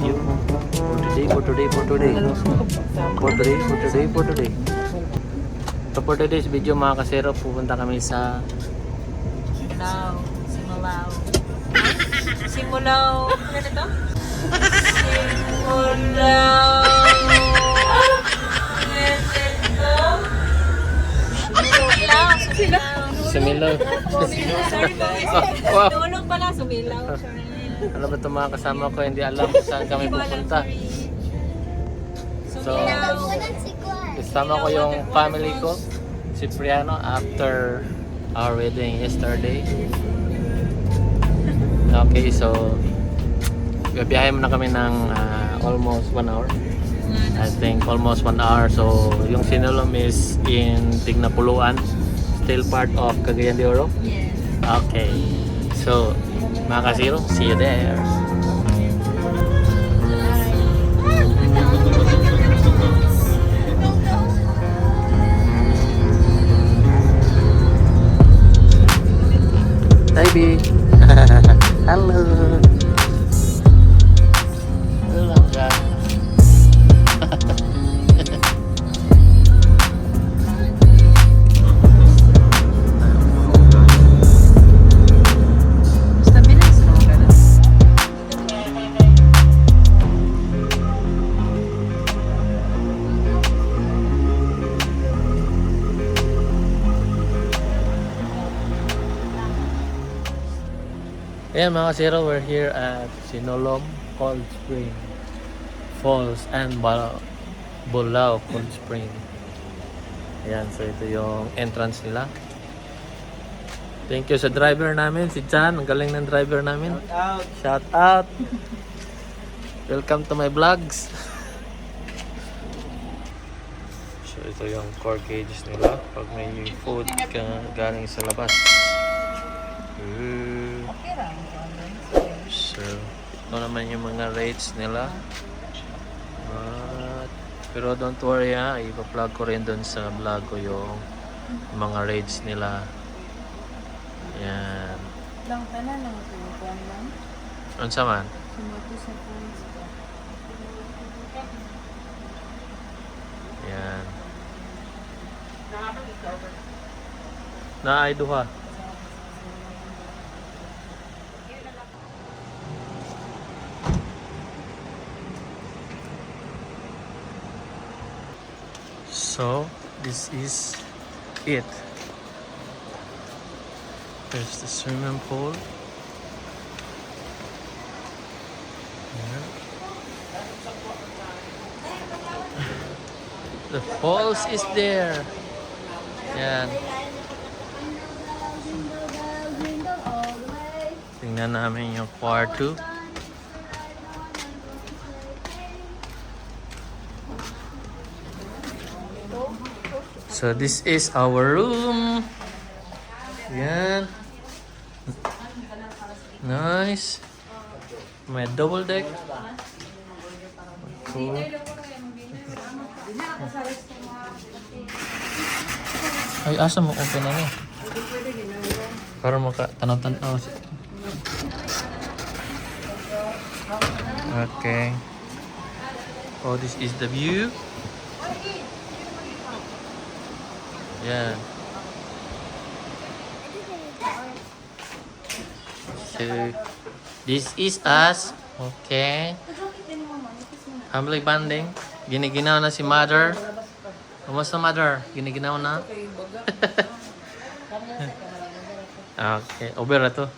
video for today. So for today's video mga kasero, pupunta kami sa Simulaw. Ano ito? Sumilaw. Tulog pala, sumilaw. Ano ba ito mga kasama ko? Hindi alam kung saan kami pupunta. So, kasama ko yung family ko, si Priano, after our wedding yesterday. Okay, so bibiyahe muna kami ng almost 1 hour. I think almost 1 hour. So, yung Sinulom is in Tignapuluan, still part of Cagayan de Oro. Yes. Okay, so mga kasiro, see you there. Baby. Halo. Langga. Ayan mga kasiro, we're here at Sinulom Cold Spring Falls and Bulao Cold Spring. Ayan, so ito yung entrance nila. Thank you sa driver namin, si Chan. Ang galing ng driver namin. Shout out. Welcome to my vlogs. So ito yung core cages nila pag may food galing sa labas. So, ito naman yung mga rates nila. Pero don't worry ha, ipa-plug ko rin dun sa vlog ko yung mga rates nila. Yan. Lang tanan lang tuwan lang. Ano sa man? Sumato sa phones ko. Yan. Na ay duha. So, this is it. There's the swimming pool. Yeah. The falls is there. Yan. Tingnan namin yung kwarto. So this is our room. Yan. Nice. May double deck. Cool. Ay, asa mo open na niya? Para makatanaw-tanaw. Okay. Oh, this is the view. Yeah. So this is us. Okay. Family bonding. Giniginaw na si mother. Kumusta mother? Giniginaw na? Okay. Over na to.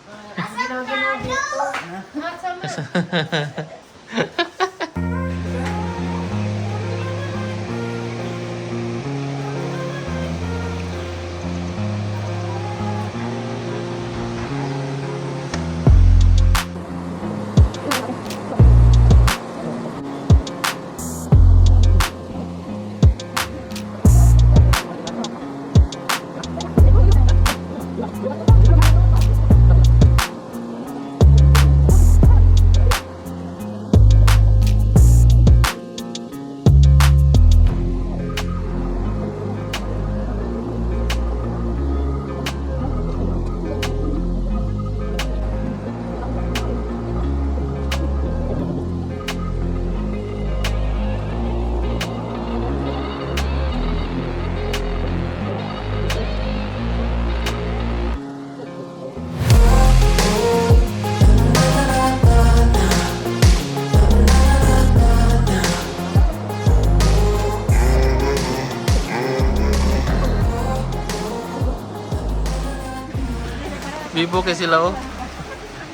Bibo kay sila oh.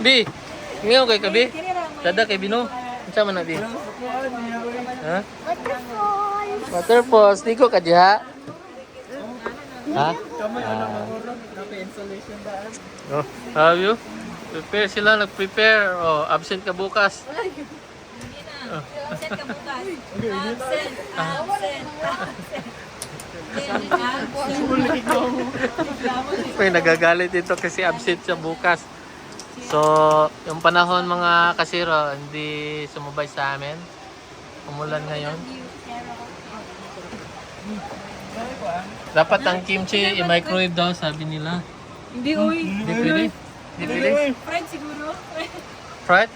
Bi, ngayon kay kabi. Dada kay Bino. Unsa man na bi? Ha? Waterfall. Waterfalls, di ko ka diha. Ha? Oh, have you? Prepare sila, nag-prepare. Oh, absent ka bukas. Absent ka bukas. Absent. May nagagalit dito kasi absent siya bukas. So, yung panahon mga kasiro, hindi sumubay sa amin. Umulan ngayon. Dapat ang kimchi i-microwave daw, sabi nila. Hindi, uy. Hindi pwede. Hindi pwede. Friend siguro. Fried?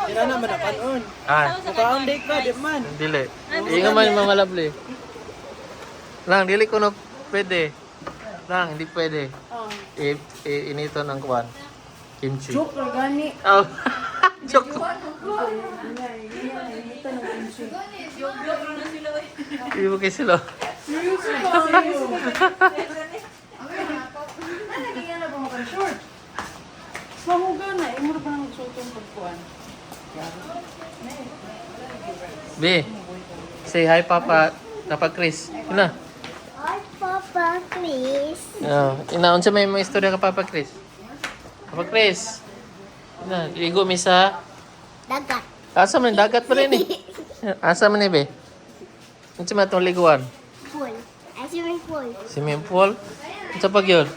Tira na man kanon. Ah, Mukaon date na, di man. dili. Ingat man mamalabli. Lang, dili ko na pwede. Lang, hindi pwede. Inito ng kuwan. Kimchi. Chok na gani. Oh. Joke. Hindi mo kayo sila. Mahuga na, imo ra pa nang sutong pagkuan. B, say hi Papa. Papa Chris. Ina. Hi, Papa, please. Inaon sa may mga istorya ka Papa Chris. Papa Chris. Ina, ligo mi sa Dagat. asa man dagat pa rin eh. Asa man eh be? Unsa man tong liguan? Pool. Ay, swimming pool. Swimming pool. Unsa pa gyud?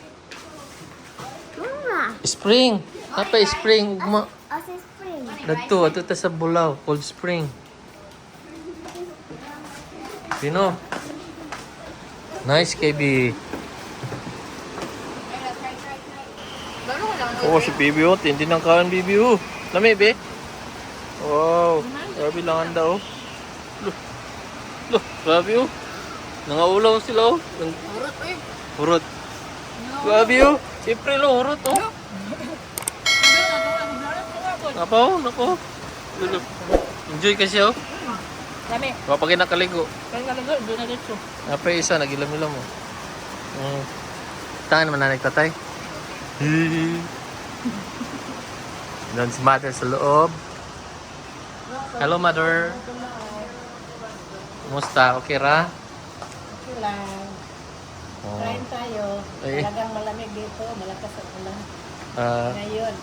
Mama. Spring. Apa spring mo? Asa spring. Dagto ato ta sa Bulao, Cold Spring. Pino. Nice KB. Oh, si Bibi oh. Tindi ng kawan Bibi oh. Lami, be? Wow. Grabe lang anda oh. Loh, grabe oh. Nangaulaw sila oh. Hurot eh. Hurot. Grabe oh. Siyempre lo, hurot oh. Apa oh, nako. Enjoy kasi oh. Dami. Kapag nakaligo. Kaya naligo, doon na dito. Apa isa, nagilam-ilam mo. Tangan naman na nagtatay. Doon si mother sa loob. Hello mother. Kumusta? Okay ra? Okay lang. Oh. Kain tayo. Eh. Talagang malamig dito, malakas ang ulan. Ah, Ngayon.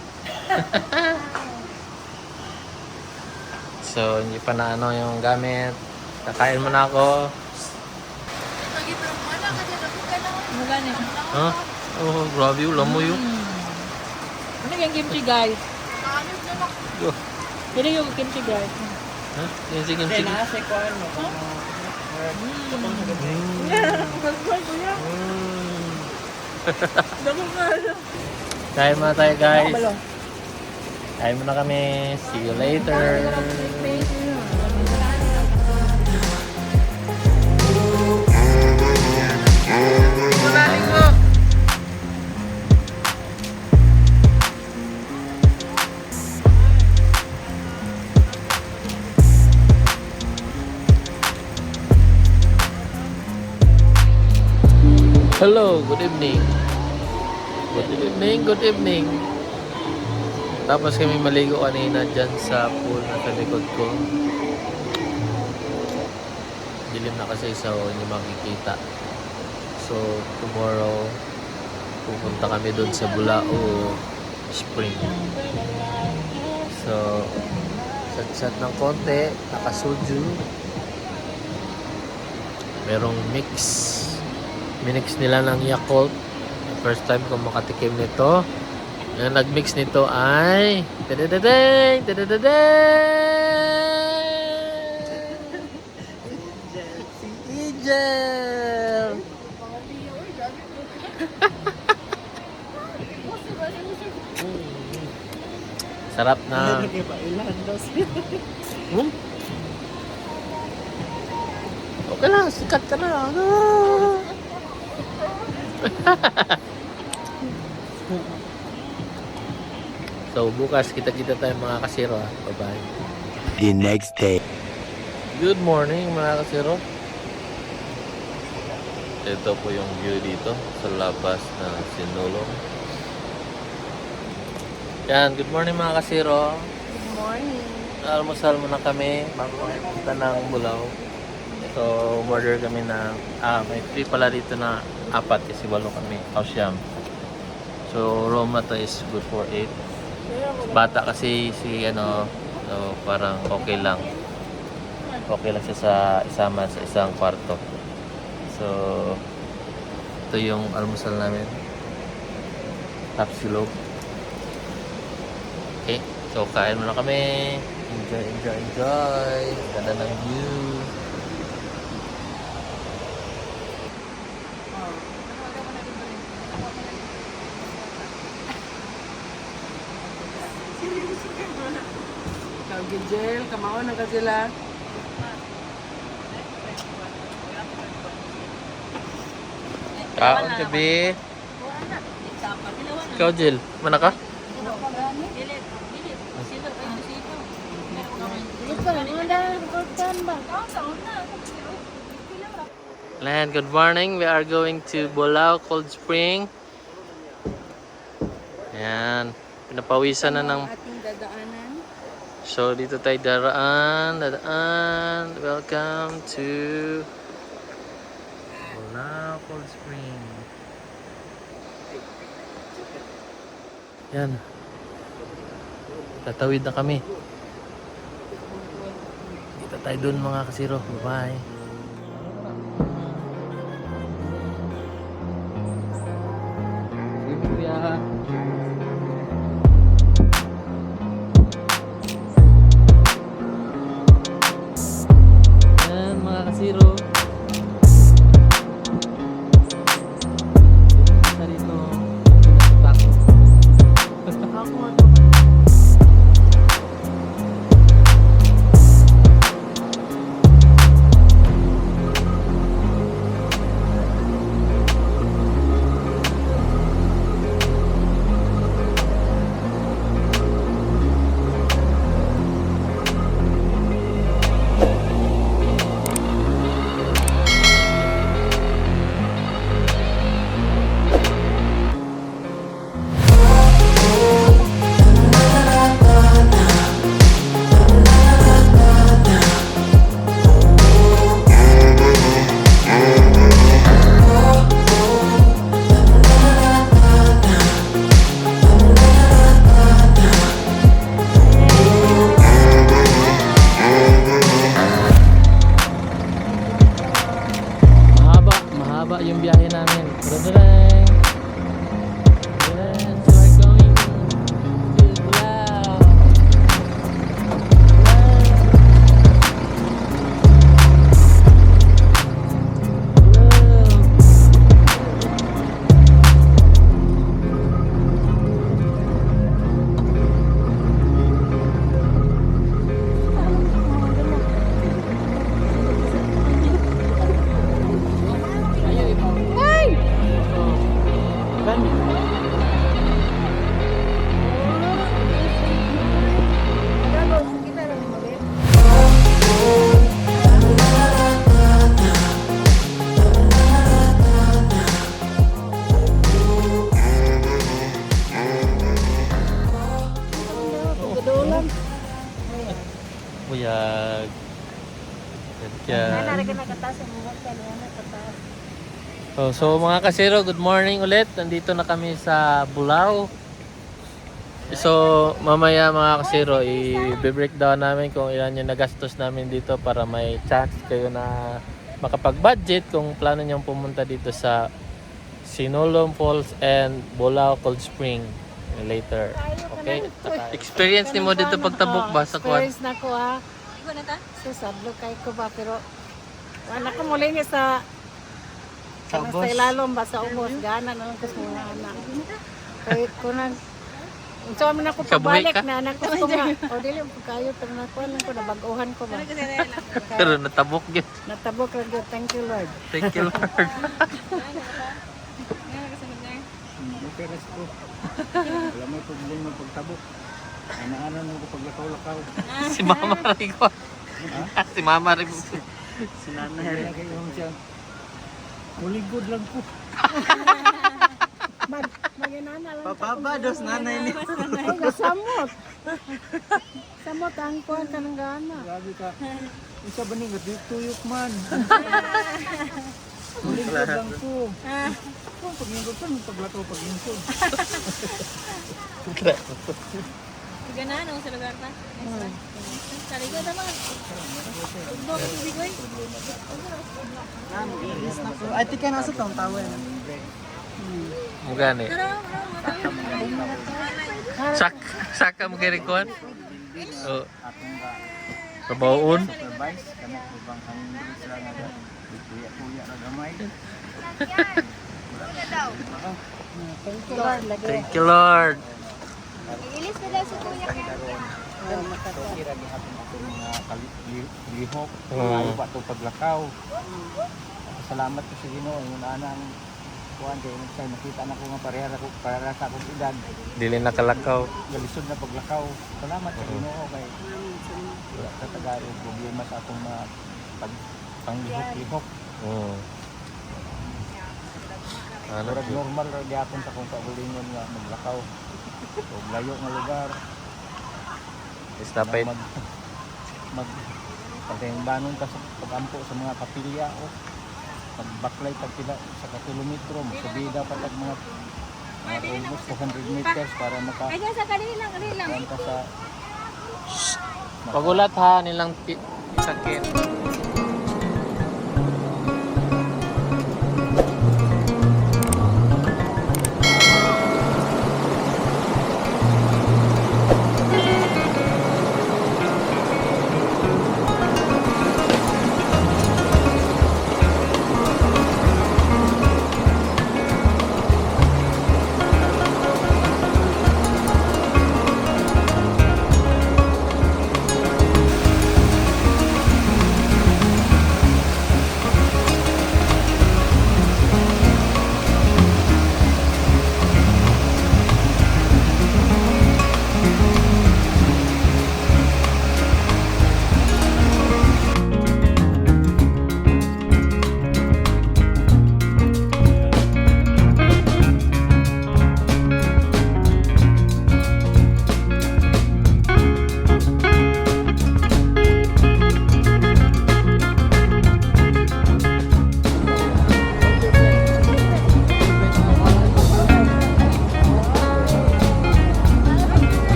so, hindi pa na ano yung gamit. Kakain mo na ako. Ano gani? Huh? Oh, grabe yung lamoy yun. Ano yung kimchi guys? Yo. Hindi yung kimchi guys. Ha? Yan sige, Hindi, sige. nasa kuan mo. Kain muna tayo guys. Kain muna kami. See you later. Hello, good evening. Good evening, good evening. Tapos kami maligo kanina dyan sa pool na sa likod ko. Dilim na kasi so hindi makikita. So tomorrow pupunta kami doon sa Bulao Spring. So sat-sat ng konti, nakasuju. Merong mix. Minix nila ng Yakult. First time ko makatikim nito. Ang nagmix nito ay tadadadeng, tadadadeng! Si Angel! Sarap na. Okay lang, sikat ka na. So bukas kita-kita tayo mga kasiro. Bye-bye. The next day. Good morning mga kasiro. Ito po yung view dito sa labas na Sinulong. Yan, good morning mga kasiro. Good morning. Almusal muna kami bago kami punta ng Bulao. So, order kami ng, may free pala dito na 4 kasi 8 kami, kausyam. So, room na to is good for 8. Bata kasi si so parang okay lang. Okay lang siya sa isama sa isang kwarto. So, ito yung almusal namin. Tapsilog. Okay, so kain muna kami. Enjoy, enjoy, enjoy. Ganda ng view. Ikaw, Gijel, kamaon na ka sila. Kaon gabi. Ikaw, Jill. Mana ka? Land, good morning. We are going to Bulao Cold Spring. Ayan. Pinapawisan na ng... Ating dadaanan. So, dito tayo dadaan. Welcome to Bulao Cold Spring. Yan. Tatawid na kami. Kita tayo dun mga kasiro. Bye-bye. Sige kuya. Yan mga kasiro. Punta rito. Mahaba yung biyahe namin. Yes, we're going to Bulao. Buyag. Yan. So mga kasiro, good morning ulit. Nandito na kami sa Bulao. So mamaya mga kasiro, i-breakdown namin kung ilan yung nagastos namin dito para may chance kayo na makapag-budget kung plano niyong pumunta dito sa Sinolom Falls and Bulao Cold Spring later. Okay? Experience ni mo dito pagtabok ba sa kwan? Experience na ko ha. So, sablo kay ko ba, pero wala ko muli nga sa sa ilalom ba sa ubos, gana na ko sa mga anak. Kaya ko na, so amin ako pabalik na anak ko nga. O dili po kayo, pero nakuha lang ko, nabaguhan ko ba. Pero natabok yun. Natabok lang yun, thank you Lord. Thank you Lord. Peres ko. Wala may problema pagtabok. Ano-ano nung paglakaw-lakaw. Si Mama Rico. Si Mama Rico. Si nanay. Kaya yung siya. Huligod lang po. Maginana lang. Papabados nanay ni. Ay, kasamot. Samot ang kuhan ka ng gana. Grabe ka. Isa ba nang tuyok man? Lingkod lang ko. Kung paglingkod pa, paglakaw paglingkod. Ganahan ako sa lugar ta. Saligo naman. Ugbo ko tubig ko eh. Ay, tika nasa tong tawa na. Mugani. Saka mo kay kuan. Oh. Akong ga Pabaon. supervise kana ubang ang sila nga kuya ra gamay. Thank you, Lord. Lagi. Thank you, Lord. Ilis na daw si kuya. Kira gihapon ako mga lihok. Oo. Ayaw pa ito paglakaw. Salamat ko sa Ginoo yung anang kuan kay sa nakita na ko nga parehas sa akong edad. Dili nakalakaw. Galisod na paglakaw. Salamat sa Ginoo kay wala sa Tagalog problema sa akong mga panglihok-lihok. Oh. Ano Murag normal ra gyapon sa kung kaulingon nga maglakaw. So layo nga lugar. is tapay Mag pagbanon ka sa pagampo sa mga kapilya o magbaklay pag pila sa kilometro magsubida pa tag mga almost 200 meters para maka Ay, sa kanila lang. ka sa pagulat ha nilang sakit.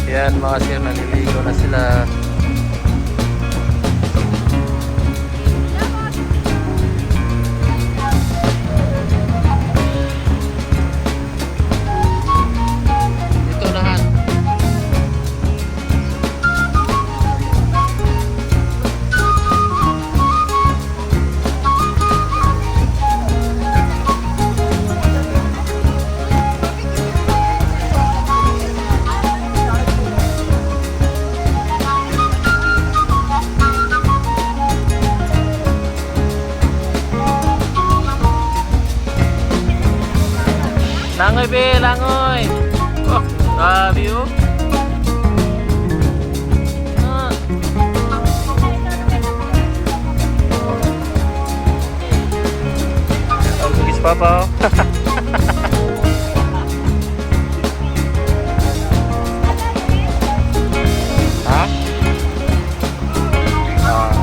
Yan mga sir, naliligo na sila. Ito nahan. Langoy be, langoy. Oh, grabe oh. Ah. Ang gugis pa pa oh. Ha? Ah. Oh. Ah.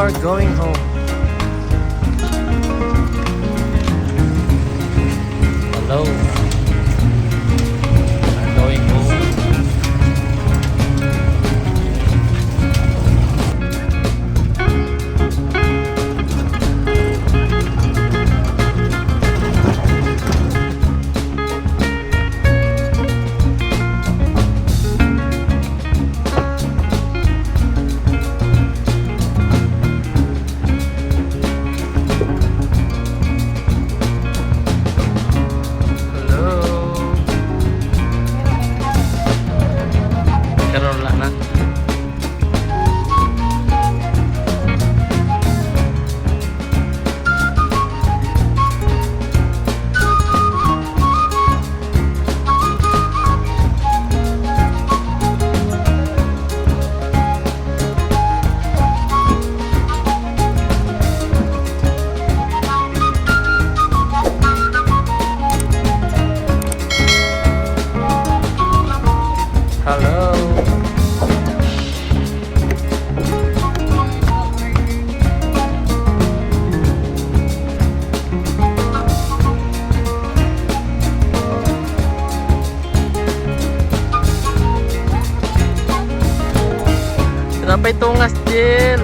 are going home. Hello. I'm going home. Hello. Karon lang na. Hello. Kenapa itu ngas, Jil?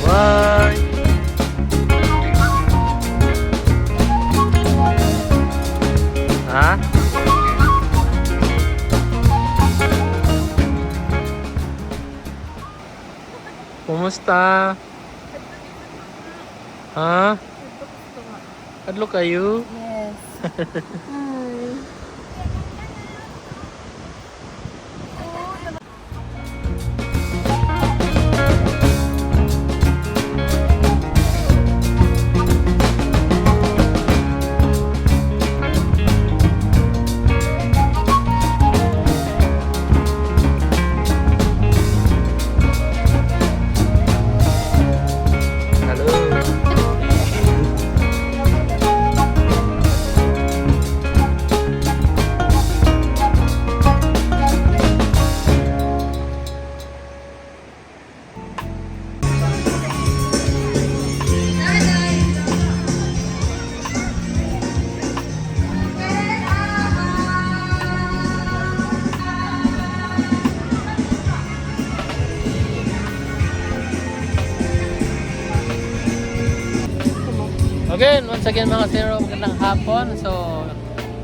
Bye. Hah? Kumusta? Ha? Adlo kayo? Yes. Halo. Again, once again mga zero, magandang hapon. So,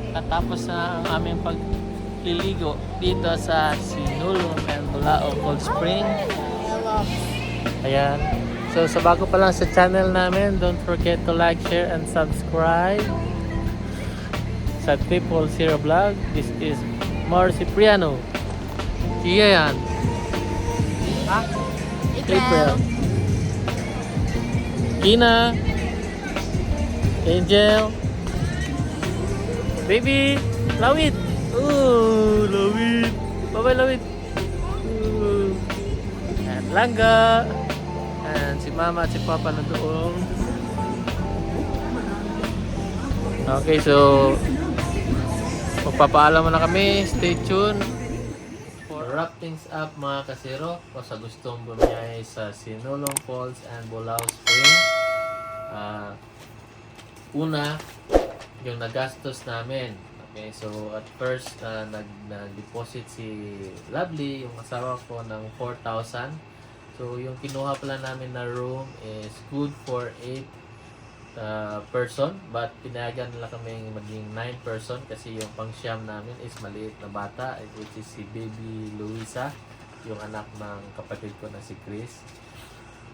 katapos na ang aming pagliligo dito sa Sinulong and Bulao Cold Spring. Ayan. So, sa bago pa lang sa channel namin, don't forget to like, share, and subscribe sa Triple Zero Vlog. This is Mar Cipriano. Iya yan. Ha? Triple. Kina. Angel. Baby. Lawit. Oh, Lawit. Bye-bye, Lawit. And Langga. And si Mama at si Papa na doon. Okay, so magpapaalam na kami. Stay tuned. For wrap things up mga kasiro, kung sa gustong bumiyay sa Sinulong Falls and Bulao Spring, una, yung nagastos namin. Okay, so at first, nag-deposit si Lovely, yung asawa ko, ng 4,000. So yung kinuha pala namin na room is good for 8 person, but pinayagan nila kami maging 9 person kasi yung pang-siyam namin is maliit na bata, which is si Baby Luisa, yung anak ng kapatid ko na si Chris.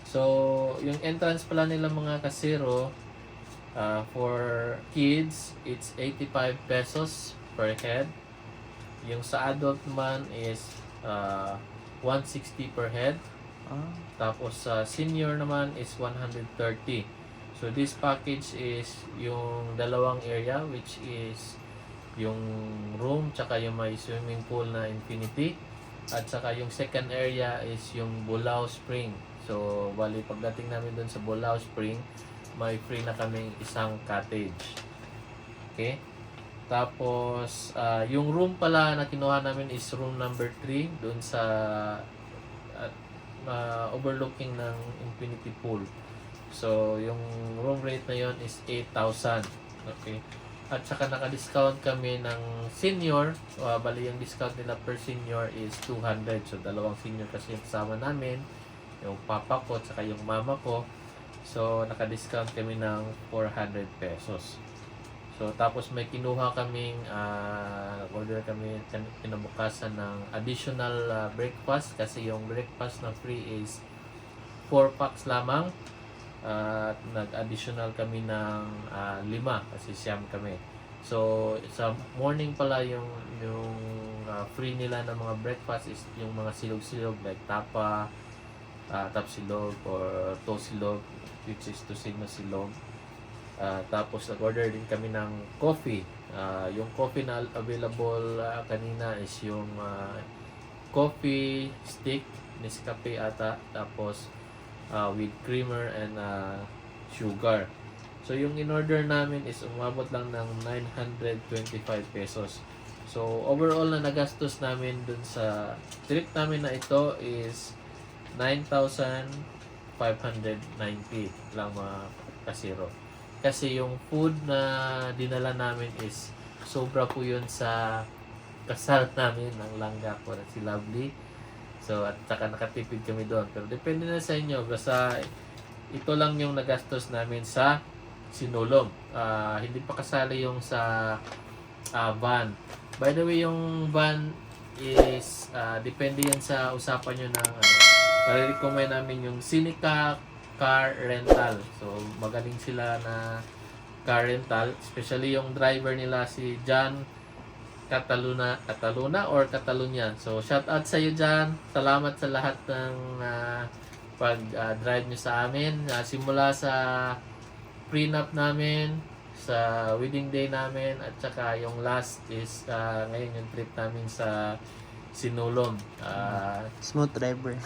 So yung entrance pala nila mga kasiro, for kids, it's 85 pesos per head. Yung sa adult man is 160 per head. Tapos sa senior naman is 130. So this package is yung dalawang area, which is yung room tsaka yung may swimming pool na infinity. At saka yung second area is yung Bulao Spring. So bali pagdating namin dun sa Bulao Spring, may free na kaming isang cottage. Okay? Tapos, yung room pala na kinuha namin is room number 3 doon sa overlooking ng infinity pool. So, yung room rate na yon is 8,000. Okay. At saka naka-discount kami ng senior. Bali yung discount nila per senior is 200. So, dalawang senior kasi yung kasama namin. Yung papa ko at saka yung mama ko. So, naka-discount kami ng 400 pesos. So, tapos may kinuha kaming, order kami kinabukasan ng additional breakfast. Kasi yung breakfast na free is 4 packs lamang. At nag-additional kami ng 5 kasi siyam kami. So, sa morning pala yung free nila ng mga breakfast is yung mga silog-silog like tapa, tapsilog or tosilog, which is Tosino silog. Tapos nag-order din kami ng coffee. Yung coffee na available kanina is yung coffee stick, Nescafe ata, tapos with creamer and sugar. So yung in-order namin is umabot lang ng 925 pesos. So overall na nagastos namin dun sa trip namin na ito is 9,590 lang mga kasiro. Kasi yung food na dinala namin is sobra po yun sa kasal namin ng langga ko na si Lovely. So, at saka nakatipid kami doon. Pero depende na sa inyo. Basta ito lang yung nagastos namin sa Sinulog. Hindi pa kasali yung sa van. By the way, yung van is depende yan sa usapan nyo ng pare-recommend namin yung Sinica Car Rental. So, magaling sila na car rental. Especially yung driver nila si John Cataluna or Catalunya. So, shout out sa iyo dyan. Salamat sa lahat ng pag-drive nyo sa amin. Simula sa prenup namin, sa wedding day namin, at saka yung last is ngayon yung trip namin sa Sinulog. Smooth driver.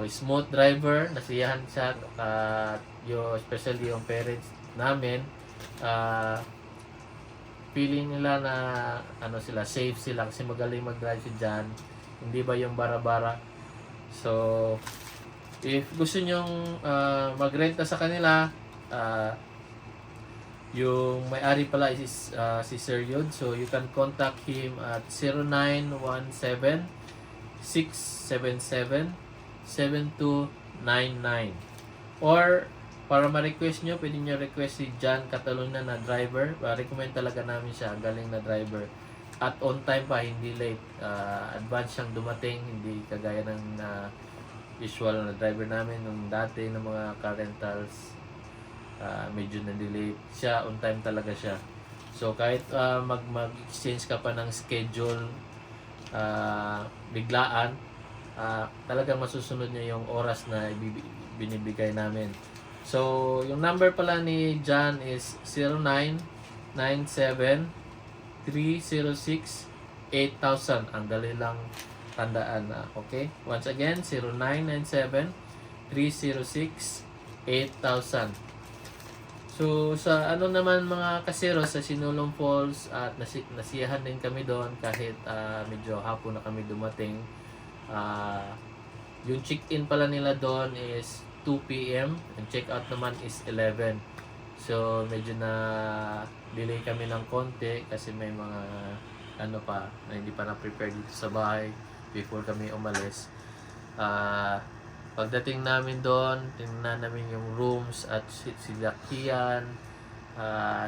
Smooth driver. Nasiyahan siya. Especially yung parents namin. Feeling nila na sila, safe sila kasi magaling mag-drive si John. Hindi ba yung bara-bara. So, if gusto nyong magrenta sa kanila, yung may-ari pala is si Sir Yod. So, you can contact him at 0917-677-7299. Or para ma-request nyo, pwede nyo request si John Cataluna na driver. Recommend talaga namin siya. Galing na driver. At on time pa, hindi late. Advance siyang dumating. Hindi kagaya ng usual na driver namin nung dati ng mga car rentals. Medyo na-delay. Siya, on time talaga siya. So, kahit mag-exchange ka pa ng schedule biglaan, talagang masusunod niya yung oras na binibigay namin. So, yung number pala ni John is 0997-306-8000. Ang dali lang tandaan na. Okay? Once again, 0997-306-8000. So, sa naman mga kasero sa Sinulog Falls at nasiyahan din kami doon kahit medyo hapon na kami dumating. Yung check-in pala nila doon is 2 p.m. Ang check-out naman is 11. So, medyo na delay kami ng konti kasi may mga na hindi pa na-prepare dito sa bahay before kami umalis. Pagdating namin doon, tingnan namin yung rooms at sila Kian,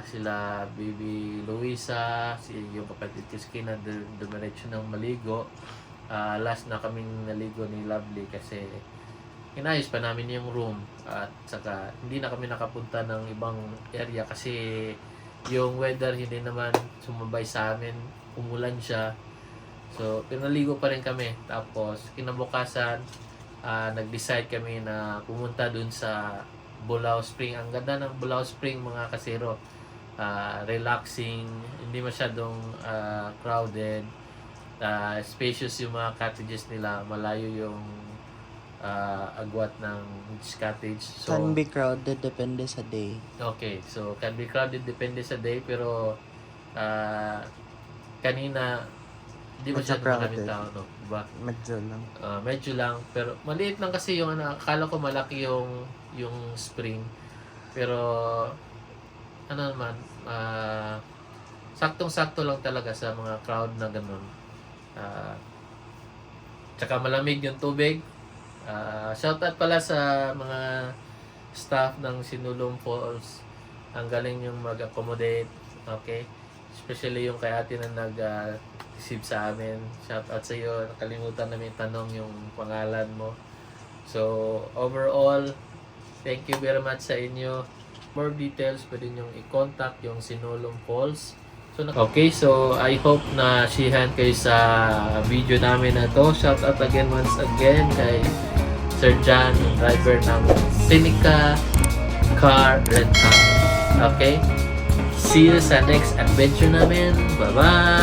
sila Baby Luisa, yung kapatid ko si Kina, dumiretso ng maligo. Last na kaming naligo ni Lovely kasi inayos pa namin yung room at saka hindi na kami nakapunta ng ibang area kasi yung weather hindi naman sumabay sa amin, umulan siya. So, pinaligo pa rin kami. Tapos, kinabukasan, nag-decide kami na pumunta dun sa Bulao Spring. Ang ganda ng Bulao Spring mga kasero. Relaxing, hindi masyadong crowded. Spacious yung mga cottages nila. Malayo yung agwat ng each cottage. So, Can be crowded, depende sa day. okay, so can be crowded depende sa day pero kanina Hindi Medyo masyadong maraming crowded. tao, no? Diba? Medyo lang. Medyo lang, pero maliit lang kasi yung ano, akala ko malaki yung spring. Pero ano naman, saktong-sakto lang talaga sa mga crowd na ganun. Tsaka malamig yung tubig. Shoutout pala sa mga staff ng Sinulong Falls. Ang galing yung mag-accommodate. Okay? Especially yung kay ate na nag-receive sa amin. Shoutout sa iyo. Nakalimutan namin tanong yung pangalan mo. So, overall, thank you very much sa inyo. More details, pwede nyo i-contact yung Sinulong Falls. Okay, so I hope na sihan kayo sa video namin na to. Shout out again once again kay Sir John, yung driver ng Seneca Car Rental. Okay? See you sa next adventure namin. Bye-bye!